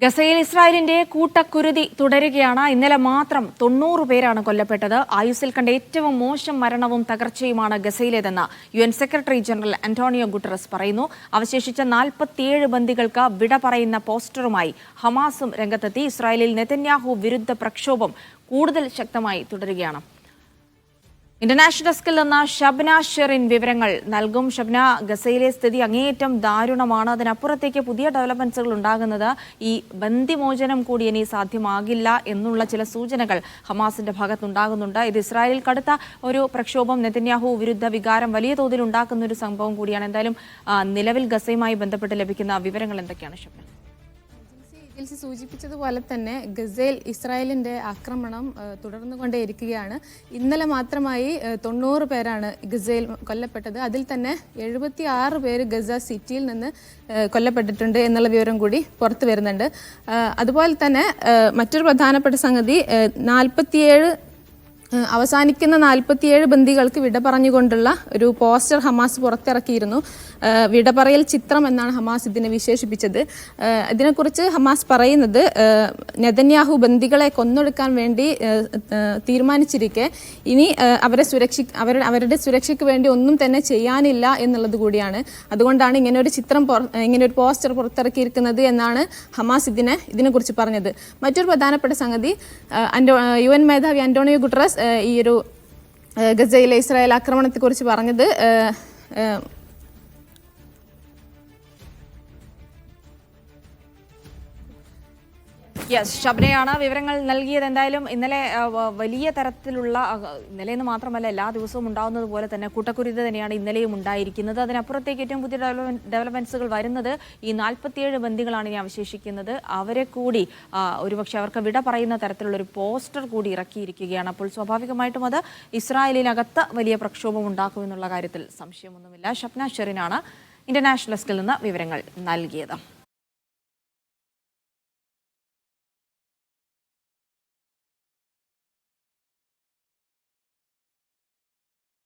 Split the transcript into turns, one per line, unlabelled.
ഗസയിൽ ഇസ്രായേലിന്റെ കൂട്ടക്കുരുതി തുടരുകയാണ്. ഇന്നലെ മാത്രം 90 പേരാണ് കൊല്ലപ്പെട്ടത്. ആയുസ്സിൽ കണ്ട ഏറ്റവും മോശം മരണവും തകർച്ചയുമാണ് ഗസയിലേതെന്ന് UN secretary general Antonio Guterres പറയുന്നു. അവശേഷിച്ച 47 ബന്ദികൾക്ക് വിട പറയുന്ന പോസ്റ്ററുമായി ഹമാസും രംഗത്തെത്തി. ഇസ്രായേലിൽ നെതന്യാഹു വിരുദ്ധ പ്രക്ഷോഭം കൂടുതൽ ശക്തമായി തുടരുകയാണ്. ഇന്റർനാഷണൽ ഡെസ്കിൽ നിന്ന് ഷബ്ന ഷെറിൻ വിവരങ്ങൾ നൽകും. ഷബ്ന, ഗസയിലെ സ്ഥിതി അങ്ങേയറ്റം ദാരുണമാണ്. അതിനപ്പുറത്തേക്ക് പുതിയ ഡെവലപ്മെന്റ്സുകൾ ഉണ്ടാകുന്നത് ഈ ബന്ദിമോചനം കൂടി ഇനി സാധ്യമാകില്ല എന്നുള്ള ചില സൂചനകൾ ഹമാസിന്റെ ഭാഗത്തുണ്ടാകുന്നുണ്ട്. ഇത് ഇസ്രായേലിൽ കടുത്ത ഒരു പ്രക്ഷോഭം, നെതന്യാഹു വിരുദ്ധ വികാരം വലിയ തോതിൽ ഉണ്ടാക്കുന്ന ഒരു സംഭവം കൂടിയാണ്. എന്തായാലും നിലവിൽ ഗസയുമായി ബന്ധപ്പെട്ട് ലഭിക്കുന്ന വിവരങ്ങൾ എന്തൊക്കെയാണ് ഷബ്ന?
സൂചിപ്പിച്ചതുപോലെ തന്നെ ഗസയിൽ ഇസ്രായേലിന്റെ ആക്രമണം തുടർന്നുകൊണ്ടേയിരിക്കുകയാണ്. ഇന്നലെ മാത്രമായി 90 പേരാണ് ഗസയിൽ കൊല്ലപ്പെട്ടത്. അതിൽ തന്നെ 76 പേര് ഗസ സിറ്റിയിൽ നിന്ന് കൊല്ലപ്പെട്ടിട്ടുണ്ട് എന്നുള്ള വിവരം കൂടി പുറത്തു വരുന്നുണ്ട്. അതുപോലെ തന്നെ മറ്റൊരു പ്രധാനപ്പെട്ട സംഗതി, അവസാനിക്കുന്ന 47 ബന്ദികൾക്ക് വിട പറഞ്ഞുകൊണ്ടുള്ള ഒരു പോസ്റ്റർ ഹമാസ് പുറത്തിറക്കിയിരുന്നു. വിടപറയൽ ചിത്രം എന്നാണ് ഹമാസ് ഇതിനെ വിശേഷിപ്പിച്ചത്. ഇതിനെക്കുറിച്ച് ഹമാസ് പറയുന്നത്, നെതന്യാഹു ബന്ദികളെ കൊന്നൊടുക്കാൻ വേണ്ടി തീരുമാനിച്ചിരിക്കെ ഇനി അവരുടെ സുരക്ഷയ്ക്ക് വേണ്ടി ഒന്നും തന്നെ ചെയ്യാനില്ല എന്നുള്ളത് കൂടിയാണ്. അതുകൊണ്ടാണ് ഇങ്ങനെ ഒരു പോസ്റ്റർ പുറത്തിറക്കിയിരിക്കുന്നത് എന്നാണ് ഹമാസ് ഇതിനെക്കുറിച്ച് പറഞ്ഞത്. മറ്റൊരു പ്രധാനപ്പെട്ട സംഗതി, UN മേധാവി അന്റോണിയോ ഗുട്ടറസ് ഈ ഒരു ഗസയിലെ ഇസ്രായേൽ ആക്രമണത്തെക്കുറിച്ച് പറഞ്ഞത്,
ഷബ്നയാണ് വിവരങ്ങൾ നൽകിയത്. എന്തായാലും ഇന്നലെ വലിയ തരത്തിലുള്ള, ഇന്നലെയെന്ന് മാത്രമല്ല എല്ലാ ദിവസവും ഉണ്ടാകുന്നത് പോലെ തന്നെ കൂട്ടക്കുരുതി തന്നെയാണ് ഇന്നലെയും ഉണ്ടായിരിക്കുന്നത്. അതിനപ്പുറത്തേക്ക് ഏറ്റവും പുതിയ ഡെവലപ്മെന്റ്സുകൾ വരുന്നത് ഈ 47 ബന്ദികളാണ് ഇനി അവശേഷിക്കുന്നത്. അവരെ കൂടി ഒരുപക്ഷെ അവർക്ക് വിട പറയുന്ന തരത്തിലുള്ള ഒരു പോസ്റ്റർ കൂടി ഇറക്കിയിരിക്കുകയാണ്. അപ്പോൾ സ്വാഭാവികമായിട്ടും അത് ഇസ്രായേലിനകത്ത് വലിയ പ്രക്ഷോഭം ഉണ്ടാക്കുമെന്നുള്ള കാര്യത്തിൽ സംശയമൊന്നുമില്ല. ഷബ്ന ഷെറിനാണ് ഇന്റർനാഷണൽ ഡെസ്കിൽ നിന്ന് വിവരങ്ങൾ നൽകിയത്.